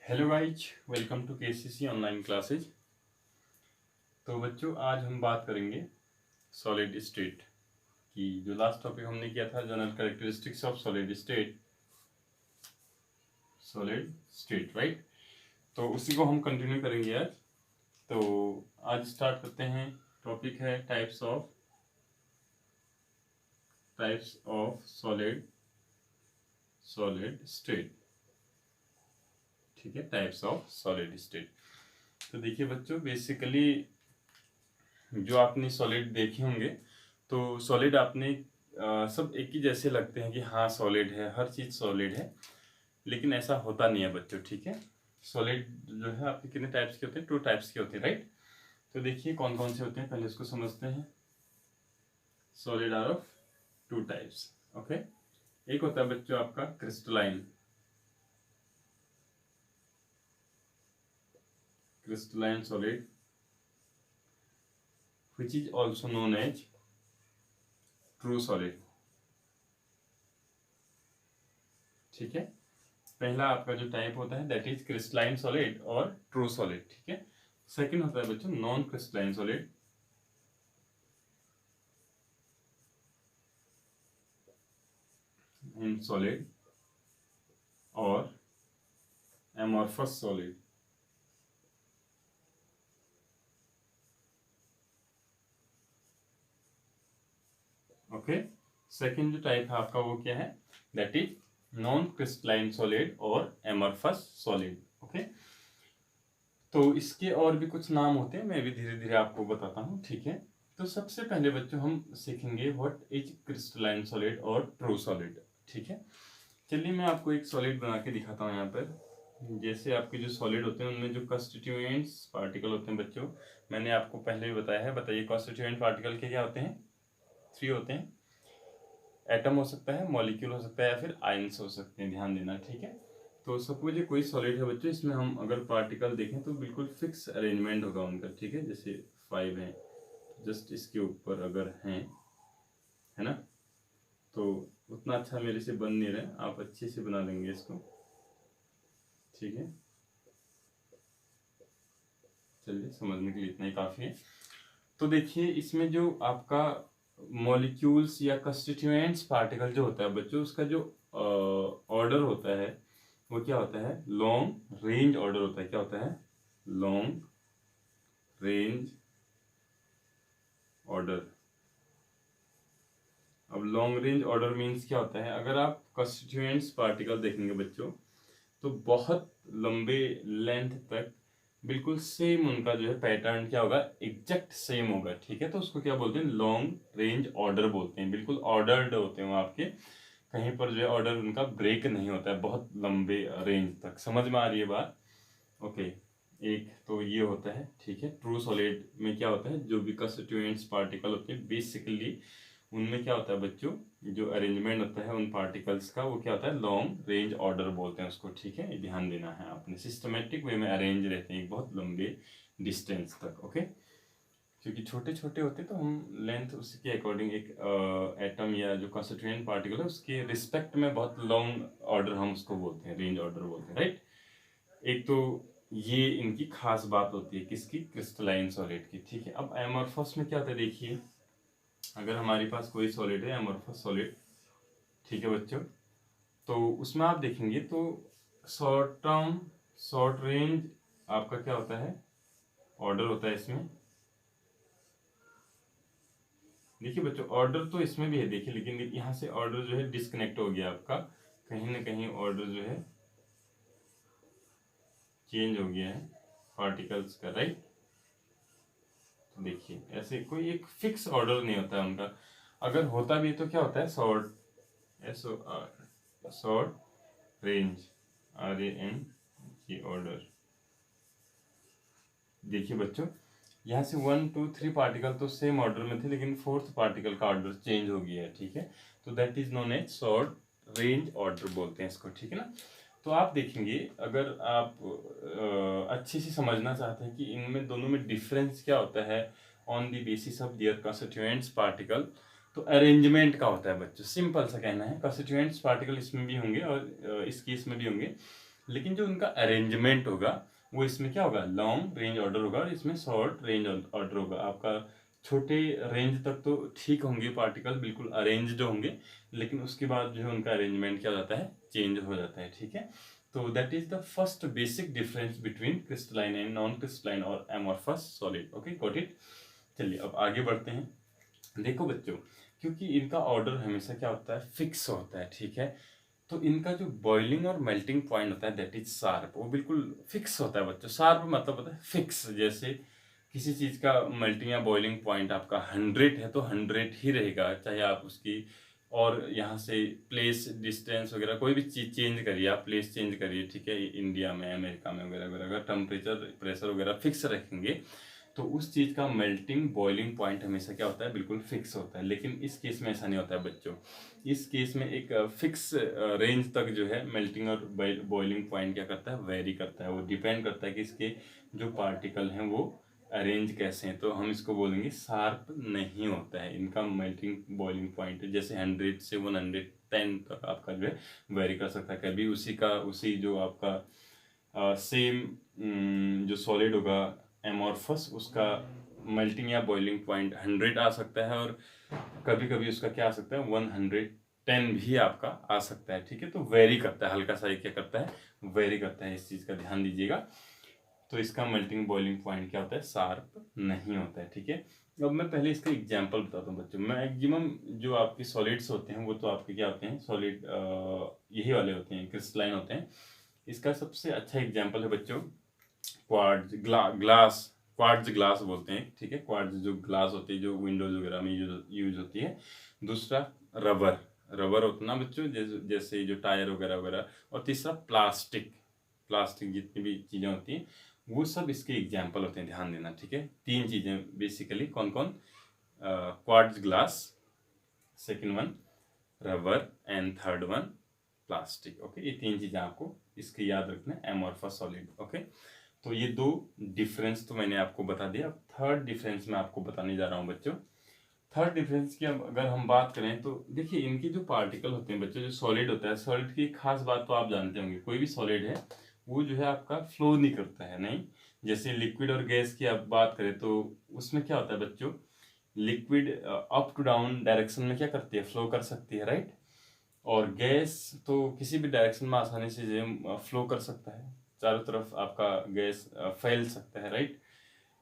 Hello guys, welcome to KCC online classes. तो बच्चों, आज हम बात करेंगे सॉलिड स्टेट की। जो लास्ट टॉपिक हमने किया था, general characteristics of solid state, right. तो उसी को हम कंटिन्यू करेंगे आज। तो आज स्टार्ट करते हैं। टॉपिक है टाइप्स ऑफ सॉलिड स्टेट। ठीक है, टाइप्स ऑफ सॉलिड स्टेट। तो देखिए बच्चों, बेसिकली जो आपने सॉलिड देखे होंगे, तो सॉलिड आपने सब एक ही जैसे लगते हैं कि हाँ सॉलिड है, हर चीज़ सॉलिड है, लेकिन ऐसा होता नहीं है बच्चों। ठीक है, सॉलिड जो है आपके कितने टाइप्स के होते हैं? 2 टाइप्स के होते हैं, राइट। तो देखिए कौन कौन से होते हैं, पहले इसको समझते हैं। Solid are of 2 types. Okay, एक होता है बच्चों आपका crystalline solid, which is also known as true solid. ठीक है, पहला आपका जो टाइप होता है दैट इज क्रिस्टलाइन सॉलिड और ट्रू सॉलिड। ठीक है, सेकंड होता है बच्चों नॉन क्रिस्टलाइन सॉलिड, सॉलिड और एमॉर्फस सॉलिड। ओके, सेकंड जो टाइप है आपका वो क्या है? That is non crystalline solid और एमॉर्फस सॉलिड। ओके, तो इसके और भी कुछ नाम होते हैं, मैं भी धीरे धीरे आपको बताता हूँ। ठीक है, तो सबसे पहले बच्चों हम सीखेंगे व्हाट इज क्रिस्टलाइन सॉलिड और ट्रू सॉलिड। ठीक है, चलिए मैं आपको एक सॉलिड बना के दिखाता हूँ यहाँ पर। जैसे आपके जो सॉलिड होते हैं उनमें जो कंस्टिट्यूएंट्स पार्टिकल होते हैं बच्चों, मैंने आपको पहले भी बताया है। बताइए कंस्टिट्यूएंट पार्टिकल के क्या होते हैं? 3 होते हैं। एटम हो सकता है, मॉलिक्यूल हो सकता है, या फिर आयंस हो सकते हैं। ध्यान देना, ठीक है। तो सपोज ये कोई सॉलिड है बच्चों, इसमें हम अगर पार्टिकल देखें तो बिल्कुल फिक्स अरेंजमेंट होगा उनका। ठीक है, जैसे 5 है, जस्ट इसके ऊपर अगर हैं, है ना, तो उतना अच्छा मेरे से बन नहीं रहा है, आप अच्छे से बना देंगे इसको। ठीक है, चलिए समझने के लिए इतना ही काफ़ी है। तो देखिए इसमें जो आपका मॉलिक्यूल्स या कंस्टिट्यूएंट्स पार्टिकल जो होता है बच्चों, उसका जो ऑर्डर होता है वो क्या होता है? लॉन्ग रेंज ऑर्डर होता है। क्या होता है? Long range order. अब लॉन्ग रेंज ऑर्डर मीन्स क्या होता है? अगर आप कंस्टिट्यूएंट्स पार्टिकल देखेंगे बच्चों, तो बहुत लंबे लेंथ तक बिल्कुल सेम उनका जो है पैटर्न क्या होगा? एग्जैक्ट सेम होगा। ठीक है, तो उसको क्या बोलते हैं? लॉन्ग रेंज ऑर्डर बोलते हैं। बिल्कुल ऑर्डर्ड होते हैं वो आपके, कहीं पर जो है ऑर्डर उनका ब्रेक नहीं होता है बहुत लंबे रेंज तक। समझ में आ रही है बात? ओके, एक तो ये होता है। ठीक है, ट्रू सॉलिड में क्या होता है? जो भी कंस्टिट्यूएंट्स पार्टिकल होते हैं बेसिकली उनमें क्या होता है बच्चों? जो अरेंजमेंट होता है उन पार्टिकल्स का वो क्या होता है? लॉन्ग रेंज ऑर्डर बोलते हैं उसको। ठीक है, ध्यान देना है आपने। सिस्टमेटिक वे में अरेंज रहते हैं एक बहुत लंबे डिस्टेंस तक। ओके, क्योंकि छोटे छोटे होते हैं तो हम लेंथ उसके अकॉर्डिंग एक एटम या जो कंस्टिट्यूएंट पार्टिकल है उसके रिस्पेक्ट में बहुत लॉन्ग ऑर्डर हम उसको बोलते हैं, रेंज ऑर्डर बोलते हैं, राइट। एक तो ये इनकी खास बात होती है किसकी? क्रिस्टलाइन सॉलिड की। ठीक है, अब एमॉर्फस में क्या होता है देखिए, अगर हमारे पास कोई सॉलिड है एमॉर्फस सॉलिड, ठीक है बच्चों, तो उसमें आप देखेंगे तो शॉर्ट टर्म शॉर्ट रेंज आपका क्या होता है? ऑर्डर होता है इसमें। देखिए बच्चों, ऑर्डर तो इसमें भी है देखिए, लेकिन यहाँ से ऑर्डर जो है डिस्कनेक्ट हो गया आपका, कहीं ना कहीं ऑर्डर जो है चेंज हो गया है पार्टिकल्स का, राइट। तो देखिए ऐसे कोई एक फिक्स ऑर्डर नहीं होता है उनका। अगर होता भी है तो क्या होता है? Short range, RANG order. देखिए बच्चों, यहाँ से 1 2 3 पार्टिकल तो सेम ऑर्डर में थे, लेकिन 4th पार्टिकल का ऑर्डर चेंज हो गया है। ठीक है, तो that is known as short range order बोलते हैं इसको। ठीक है ना, तो आप देखेंगे अगर आप अच्छे से समझना चाहते हैं कि इनमें दोनों में डिफरेंस क्या होता है on the basis of their constituents particle, तो अरेंजमेंट का होता है बच्चों। सिंपल सा कहना है, कंस्टिट्यूएंट्स पार्टिकल इसमें भी होंगे और इस केस में भी होंगे, लेकिन जो उनका अरेंजमेंट होगा वो इसमें क्या होगा, लॉन्ग रेंज ऑर्डर होगा और इसमें शॉर्ट रेंज ऑर्डर होगा। आपका छोटे रेंज तक तो ठीक होंगे पार्टिकल, बिल्कुल अरेंज्ड होंगे, लेकिन उसके बाद जो है उनका अरेंजमेंट क्या हो जाता है, चेंज हो जाता है। ठीक है, तो that is the first basic difference between crystalline and non crystalline और amorphous solid. Okay, got it. चलिए अब आगे बढ़ते हैं। देखो बच्चों, क्योंकि इनका ऑर्डर हमेशा क्या होता है, फिक्स होता है। ठीक है, तो इनका जो बॉइलिंग और मेल्टिंग पॉइंट होता है दैट इज शार्प, वो बिल्कुल फिक्स होता है बच्चों। शार्प मतलब होता है फिक्स। जैसे किसी चीज़ का मेल्टिंग या बॉइलिंग पॉइंट आपका 100 है तो 100 ही रहेगा, चाहे आप उसकी और यहाँ से प्लेस डिस्टेंस वगैरह कोई भी चीज़ चेंज करिए, आप प्लेस चेंज करिए। ठीक है, इंडिया में, अमेरिका में वगैरह वगैरह, अगर टेम्परेचर प्रेशर वगैरह फिक्स रखेंगे तो उस चीज़ का मेल्टिंग बॉइलिंग पॉइंट हमेशा क्या होता है, बिल्कुल फिक्स होता है। लेकिन इस केस में ऐसा नहीं होता है बच्चों। इस केस में एक फिक्स रेंज तक जो है मेल्टिंग और बॉइलिंग पॉइंट क्या करता है, वेरी करता है। वो डिपेंड करता है कि इसके जो पार्टिकल हैं वो अरेंज कैसे हैं। तो हम इसको बोलेंगे शार्प नहीं होता है इनका मेल्टिंग बॉइलिंग पॉइंट। जैसे 100 से 110 तक आपका जो है वेरी कर सकता है। कभी उसी जो आपका सेम जो सॉलिड होगा एमोर्फस, उसका मेल्टिंग या बॉइलिंग पॉइंट 100 आ सकता है, और कभी कभी उसका क्या आ सकता है, 110 भी आपका आ सकता है। ठीक है, तो वेरी करता है, हल्का सा क्या करता है, वेरी करता है। इस चीज़ का ध्यान दीजिएगा। तो इसका मेल्टिंग बॉइलिंग पॉइंट क्या होता है, शार्प नहीं होता है। ठीक है, अब मैं पहले इसका एग्जांपल बताता हूँ बच्चों। मैक्सिमम जो आपके सॉलिड्स होते हैं वो तो आपके क्या होते हैं, सॉलिड यही वाले होते हैं, क्रिस्टलाइन होते हैं। इसका सबसे अच्छा एग्जांपल है बच्चों क्वार्ट्ज ग्लास। क्वार्ट्ज ग्लास बोलते हैं। ठीक है, क्वार्ट्ज जो ग्लास होती है जो विंडोज वगैरह में यूज होती है। दूसरा रबर, रबर होता ना बच्चों, जैसे जो टायर वगैरह वगैरह। और तीसरा प्लास्टिक, प्लास्टिक जितनी भी चीज़ें होती हैं वो सब इसके एग्जाम्पल होते हैं, ध्यान देना। ठीक है, 3 चीज़ें बेसिकली कौन कौन, quartz glass, second one rubber, and third one plastic. Okay, ये 3 चीज़ें आपको इसकी याद रखना है, एमोर्फस सॉलिड। ओके, तो ये 2 डिफरेंस तो मैंने आपको बता दिया। अब थर्ड डिफरेंस मैं आपको बताने जा रहा हूँ बच्चों। थर्ड डिफरेंस की अब अगर हम बात करें तो देखिए, इनके जो पार्टिकल होते हैं बच्चों, जो सॉलिड होता है, सॉलिड की खास बात तो आप जानते होंगे, कोई भी सॉलिड है वो जो है आपका फ्लो नहीं करता है, नहीं। जैसे लिक्विड और गैस की आप बात करें तो उसमें क्या होता है बच्चों, liquid up to down direction में क्या करती है, फ्लो कर सकती है, राइट। और गैस तो किसी भी डायरेक्शन में आसानी से जो फ्लो कर सकता है, चारों तरफ आपका गैस फैल सकता है, राइट।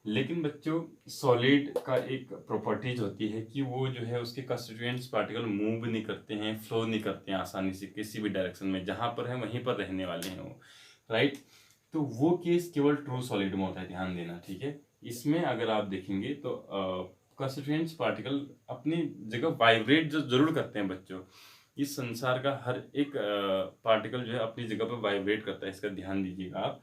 लेकिन बच्चों सॉलिड का एक प्रॉपर्टीज होती है कि वो जो है उसके कंस्टिट्यूएंट्स पार्टिकल मूव नहीं करते हैं, फ्लो नहीं करते हैं आसानी से किसी भी डायरेक्शन में, जहाँ पर है वहीं पर रहने वाले हैं वो, राइट। तो वो केस केवल ट्रू सॉलिड में होता है, ध्यान देना। ठीक है, इसमें अगर आप देखेंगे तो कंस्टिट्यूएंट्स पार्टिकल अपनी जगह वाइब्रेट जो जरूर करते हैं बच्चों। इस संसार का हर एक पार्टिकल जो है अपनी जगह पर वाइब्रेट करता है, इसका ध्यान दीजिएगा आप।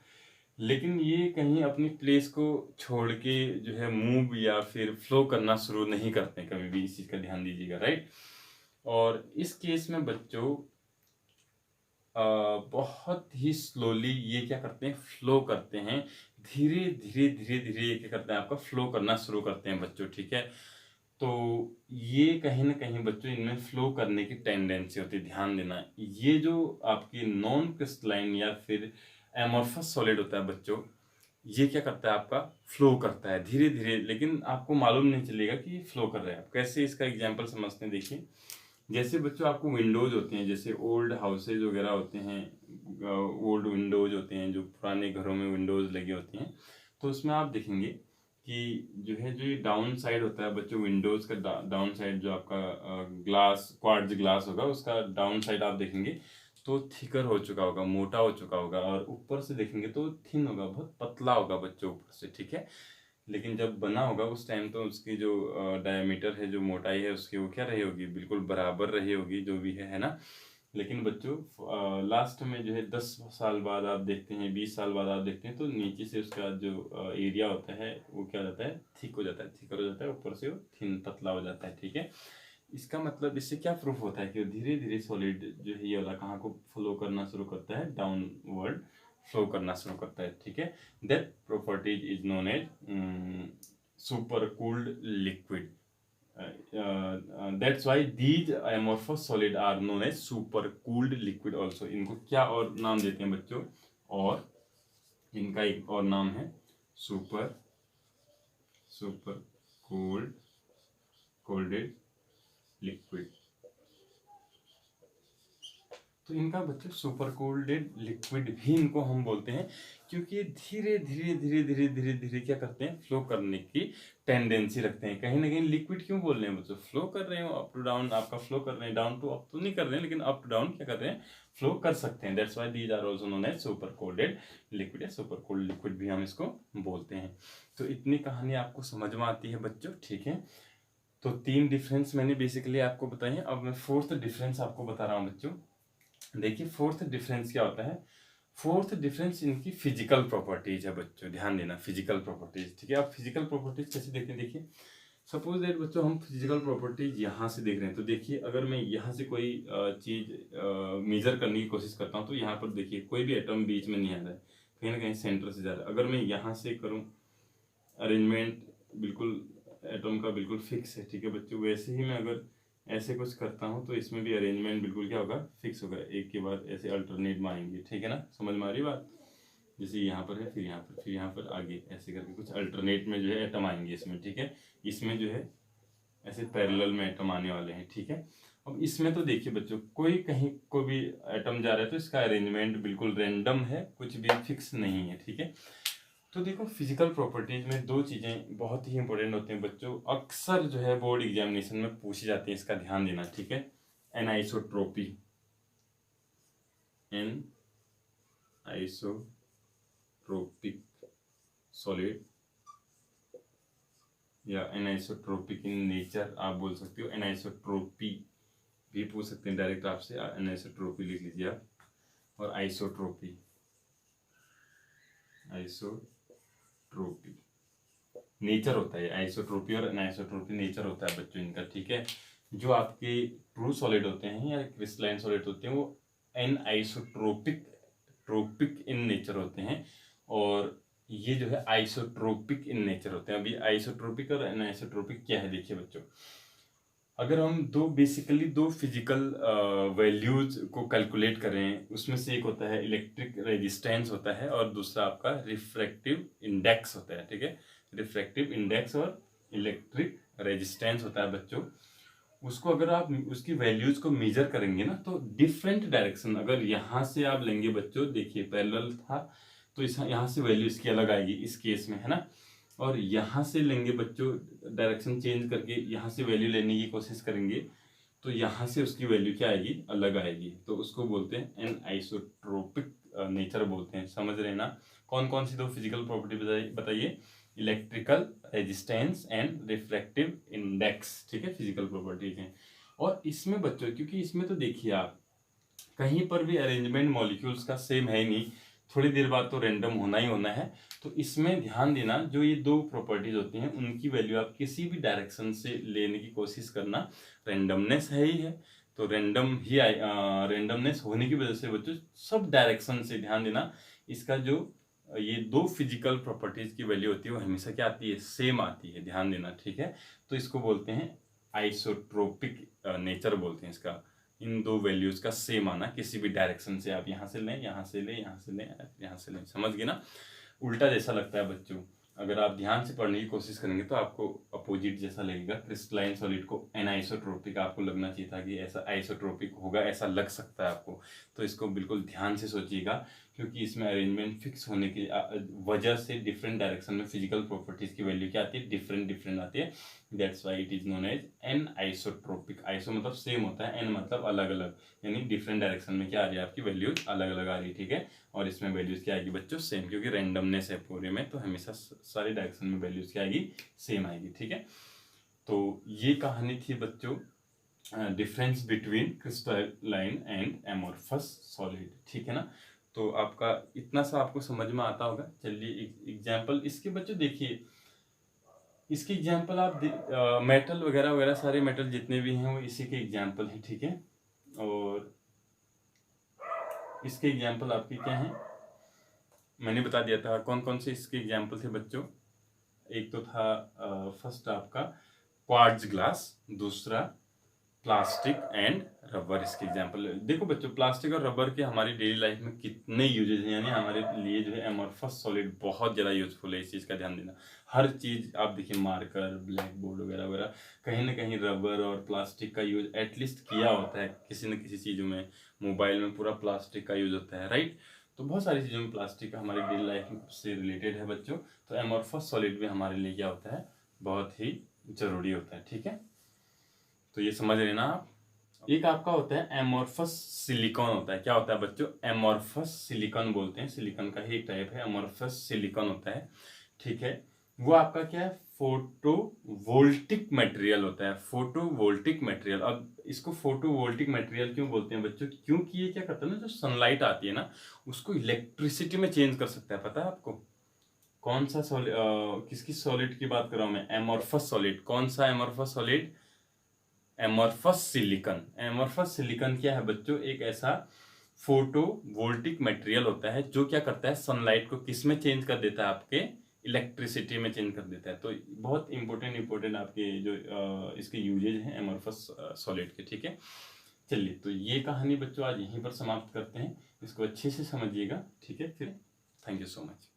लेकिन ये कहीं अपनी प्लेस को छोड़ के जो है मूव या फिर फ्लो करना शुरू नहीं करते कभी भी, इस चीज़ का ध्यान दीजिएगा, राइट। और इस केस में बच्चों बहुत ही स्लोली ये क्या करते हैं, फ्लो करते हैं, धीरे धीरे धीरे धीरे ये क्या करते हैं, आपका फ्लो करना शुरू करते हैं बच्चों। ठीक है, तो ये कहीं ना कहीं बच्चों इनमें फ्लो करने की टेंडेंसी होती है, ध्यान देना। ये जो आपकी नॉन क्रिस्टलाइन या फिर एमोर्फस सॉलिड होता है बच्चों, ये क्या करता है, आपका फ्लो करता है धीरे धीरे, लेकिन आपको मालूम नहीं चलेगा कि ये फ्लो कर रहा है। आप कैसे इसका एग्जांपल समझते हैं, देखिए। जैसे बच्चों आपको विंडोज होते हैं, जैसे ओल्ड हाउसेज वगैरह होते हैं, ओल्ड विंडोज होते हैं, जो पुराने घरों में विंडोज लगी होती हैं, तो उसमें आप देखेंगे कि जो है जो ये डाउन साइड होता है बच्चों, विंडोज का डाउन साइड जो आपका ग्लास क्वार्ट्ज ग्लास होगा, उसका डाउन साइड आप देखेंगे तो थिकर हो चुका होगा, मोटा हो चुका होगा, और ऊपर से देखेंगे तो थिन होगा, बहुत पतला होगा बच्चों ऊपर से। ठीक है, लेकिन जब बना होगा उस टाइम तो उसकी जो डायमीटर है, जो मोटाई है उसकी, वो क्या रही होगी, बिल्कुल बराबर रही होगी, जो भी है ना। लेकिन बच्चों लास्ट में जो है 10 साल बाद आप देखते हैं, 20 साल बाद आप देखते हैं तो नीचे से उसका जो एरिया होता है वो क्या हो जाता है, थिक हो जाता है, थिकर हो जाता है, ऊपर से वो थिन पतला हो जाता है। ठीक है, इसका मतलब इससे क्या प्रूफ होता है कि धीरे धीरे सॉलिड जो है ये वाला कहाँ को फ्लो करना शुरू करता है, डाउनवर्ड फ्लो करना शुरू करता है। ठीक है, that properties is known as super cooled liquid. That's why these amorphous solid are known as super cooled liquid also. इनको क्या और नाम देते हैं बच्चों, और इनका एक और नाम है सुपर कोल्डेड लिक्विड। तो इनका बच्चों सुपर कोल्डेड लिक्विड भी इनको हम बोलते हैं, क्योंकि धीरे धीरे क्या करते हैं, फ्लो करने की टेंडेंसी रखते हैं। कहीं ना कहीं लिक्विड क्यों बोल रहे हैं बच्चों, फ्लो कर रहे हो, अप टू डाउन आपका फ्लो कर रहे हैं, डाउन टू अप तो नहीं कर रहे हैं, लेकिन अप टू डाउन क्या कर रहे हैं, फ्लो कर सकते हैं। That's why these are also known as super colded liquid या सुपर कोल्ड लिक्विड भी हम इसको बोलते हैं। तो इतनी कहानी आपको समझ में आती है बच्चों, ठीक है। तो 3 डिफरेंस मैंने बेसिकली आपको बताए हैं। अब मैं 4th डिफरेंस आपको बता रहा हूँ बच्चों। देखिए 4th डिफरेंस क्या होता है। 4th डिफरेंस इनकी फिजिकल प्रॉपर्टीज है बच्चों, ध्यान देना, फिजिकल प्रॉपर्टीज, ठीक है। आप फिजिकल प्रॉपर्टीज कैसे देखते हैं, देखिए सपोज दैट बच्चों हम फिजिकल प्रॉपर्टीज यहाँ से देख रहे हैं। तो देखिए अगर मैं यहाँ से कोई चीज मेजर करने की कोशिश करता हूँ, तो यहाँ पर देखिए कोई भी एटम बीच में नहीं आ रहा है, कहीं ना कहीं सेंटर से जा रहा है। अगर मैं यहाँ से करूँ अरेंजमेंट, बिल्कुल एटम का बिल्कुल फिक्स है, ठीक है बच्चों। वैसे ही मैं अगर ऐसे कुछ करता हूँ तो इसमें भी अरेंजमेंट बिल्कुल क्या होगा, फिक्स होगा, एक के बाद ऐसे अल्टरनेट में आएंगे, ठीक है ना, समझ में आ रही बात। जैसे यहाँ पर है, फिर यहाँ पर, फिर यहाँ पर, आगे ऐसे करके कुछ अल्टरनेट में जो है एटम आएंगे इसमें, ठीक है। इसमें जो है ऐसे पैरेलल में एटम आने वाले हैं, ठीक है। अब इसमें तो देखिए बच्चों कोई कहीं को भी एटम जा रहा है तो इसका अरेंजमेंट बिल्कुल रैंडम है, कुछ भी फिक्स नहीं है, ठीक है। तो देखो फिजिकल प्रॉपर्टीज में 2 चीजें बहुत ही इंपॉर्टेंट होती हैं बच्चों, अक्सर जो है बोर्ड एग्जामिनेशन में पूछी जाती है, इसका ध्यान देना, ठीक है। एनआइसोट्रोपी, एनआइसोट्रोपिक सॉलिड या एनआइसोट्रोपिक इन नेचर आप बोल सकते हो। एनआइसोट्रोपी भी पूछ सकते हैं डायरेक्ट आपसे, एनआइसोट्रोपी लिख लीजिए आप। और आइसोट्रोपी, आइसोट्रोपी नेचर होता है, आइसोट्रोपी और एनाइसोट्रोपी नेचर होता है बच्चों इनका, ठीक है। जो आपके ट्रू सॉलिड होते हैं या क्रिस्टलाइन सॉलिड होते हैं वो ट्रोपिक इन नेचर होते हैं, और ये जो है आइसोट्रोपिक इन नेचर होते हैं। अभी आइसोट्रोपिक और एनाइसोट्रोपिक क्या है देखिए बच्चों, अगर हम बेसिकली दो फिजिकल वैल्यूज को कैलकुलेट करें, उसमें से एक होता है इलेक्ट्रिक रेजिस्टेंस होता है और दूसरा आपका रिफ्रैक्टिव इंडेक्स होता है, ठीक है। रिफ्रैक्टिव इंडेक्स और इलेक्ट्रिक रेजिस्टेंस होता है बच्चों। उसको अगर आप उसकी वैल्यूज को मेजर करेंगे ना, तो डिफरेंट डायरेक्शन, अगर यहाँ से आप लेंगे बच्चों, देखिए पैरेलल था तो यहाँ से वैल्यू इसकी अलग आएगी इस केस में, है ना। और यहाँ से लेंगे बच्चों, डायरेक्शन चेंज करके यहाँ से वैल्यू लेने की कोशिश करेंगे तो यहाँ से उसकी वैल्यू क्या आएगी, अलग आएगी। तो उसको बोलते हैं एन आइसोट्रोपिक नेचर बोलते हैं, समझ रहे हैं ना। कौन कौन सी 2 फिजिकल प्रॉपर्टी बताइए, electrical resistance and refractive index, ठीक है, फिजिकल प्रॉपर्टीज हैं। और इसमें बच्चों क्योंकि इसमें तो देखिए आप कहीं पर भी अरेंजमेंट मॉलिक्यूल्स का सेम है ही नहीं, थोड़ी देर बाद तो रैंडम होना ही होना है। तो इसमें ध्यान देना, जो ये 2 प्रॉपर्टीज होती हैं उनकी वैल्यू आप किसी भी डायरेक्शन से लेने की कोशिश करना, रैंडमनेस है ही है तो रैंडमनेस होने की वजह से बच्चों सब डायरेक्शन से ध्यान देना, इसका जो ये 2 फिजिकल प्रॉपर्टीज की वैल्यू होती है वो हमेशा क्या आती है, सेम आती है, ध्यान देना, ठीक है। तो इसको बोलते हैं आइसोट्रोपिक नेचर बोलते हैं इसका, इन 2 वैल्यूज का सेम आना किसी भी डायरेक्शन से, आप यहाँ से लें, यहाँ से लें, यहाँ से लें, यहाँ से लें, समझ गए ना। उल्टा जैसा लगता है बच्चों, अगर आप ध्यान से पढ़ने की कोशिश करेंगे तो आपको अपोजिट जैसा लगेगा। क्रिस्टलाइन सॉलिड को एनाइसोट्रोपिक आपको लगना चाहिए था कि ऐसा आइसोट्रोपिक होगा, ऐसा लग सकता है आपको। तो इसको बिल्कुल ध्यान से सोचिएगा, क्योंकि इसमें अरेंजमेंट फिक्स होने की वजह से डिफरेंट डायरेक्शन में फिजिकल प्रॉपर्टीज की वैल्यू क्या आती है, डिफरेंट आती है। That's why it is known as anisotropic. Iso मतलब सेम होता है, एन मतलब अलग अलग, यानी डिफरेंट डायरेक्शन में क्या आ रही है, आपकी वैल्यूज अलग अलग आ रही है, ठीक है। और इसमें वैल्यूज क्या आएगी बच्चों, सेम, क्योंकि रैंडमनेस है पूरे में, तो हमेशा सारी डायरेक्शन में वैल्यूज क्या आएगी, सेम आएगी, ठीक है। तो ये कहानी थी बच्चों difference between crystalline and amorphous solid, ठीक है ना। तो आपका इतना सा आपको समझ में आता होगा। चलिए एग्जाम्पल इसके बच्चों देखिए, इसके एग्जाम्पल आप मेटल वगैरह वगैरह सारे मेटल जितने भी हैं वो इसी के एग्जाम्पल हैं, ठीक है। और इसके एग्जाम्पल आपके क्या हैं, मैंने बता दिया था कौन कौन से इसके एग्जाम्पल थे बच्चों। एक तो था फर्स्ट आपका क्वार्ट्ज ग्लास, दूसरा प्लास्टिक एंड रबर इसके एग्जांपल देखो बच्चों, प्लास्टिक और रबर के हमारी डेली लाइफ में कितने यूजेज हैं, यानी हमारे लिए जो है एमोरफस सॉलिड बहुत ज़्यादा यूजफुल है। इस चीज़ का ध्यान देना, हर चीज़ आप देखिए, मार्कर, ब्लैक बोर्ड वगैरह वगैरह, कहीं ना कहीं रबर और प्लास्टिक का यूज एटलीस्ट किया होता है किसी न किसी चीज़ों में। मोबाइल में पूरा प्लास्टिक का यूज होता है, राइट। तो बहुत सारी चीज़ों में प्लास्टिक हमारी डेली लाइफ से रिलेटेड है बच्चों। तो एमोरफस सॉलिड भी हमारे लिए क्या होता है, बहुत ही ज़रूरी होता है, ठीक है। तो ये समझ लेना आप। एक आपका होता है एमोरफस सिलिकॉन होता है। क्या होता है बच्चों, एमोरफस सिलिकॉन बोलते हैं, सिलिकॉन का ही एक टाइप है, एमोरफस सिलिकॉन होता है, ठीक है। वो आपका क्या है, फोटोवोल्टिक मटेरियल होता है, फोटोवोल्टिक मटेरियल। अब इसको फोटोवोल्टिक मटेरियल क्यों बोलते हैं बच्चों, क्योंकि ये क्या करता है ना, जो सनलाइट आती है ना उसको इलेक्ट्रिसिटी में चेंज कर सकता है। पता है आपको कौन सा सॉलिड, किसकी सॉलिड की बात कर रहा हूं मैं, एमोरफस सॉलिड। कौन सा amorphous solid, amorphous silicon. Amorphous silicon क्या है बच्चों, एक ऐसा फोटोवोल्टिक मटेरियल होता है जो क्या करता है, सनलाइट को किस में चेंज कर देता है, आपके इलेक्ट्रिसिटी में चेंज कर देता है। तो बहुत इंपॉर्टेंट आपके जो इसके यूजेज हैं एमोरफस सॉलिड के, ठीक है। चलिए, तो ये कहानी बच्चों आज यहीं पर समाप्त करते हैं, इसको अच्छे से समझिएगा, ठीक है। फिर थैंक यू सो मच।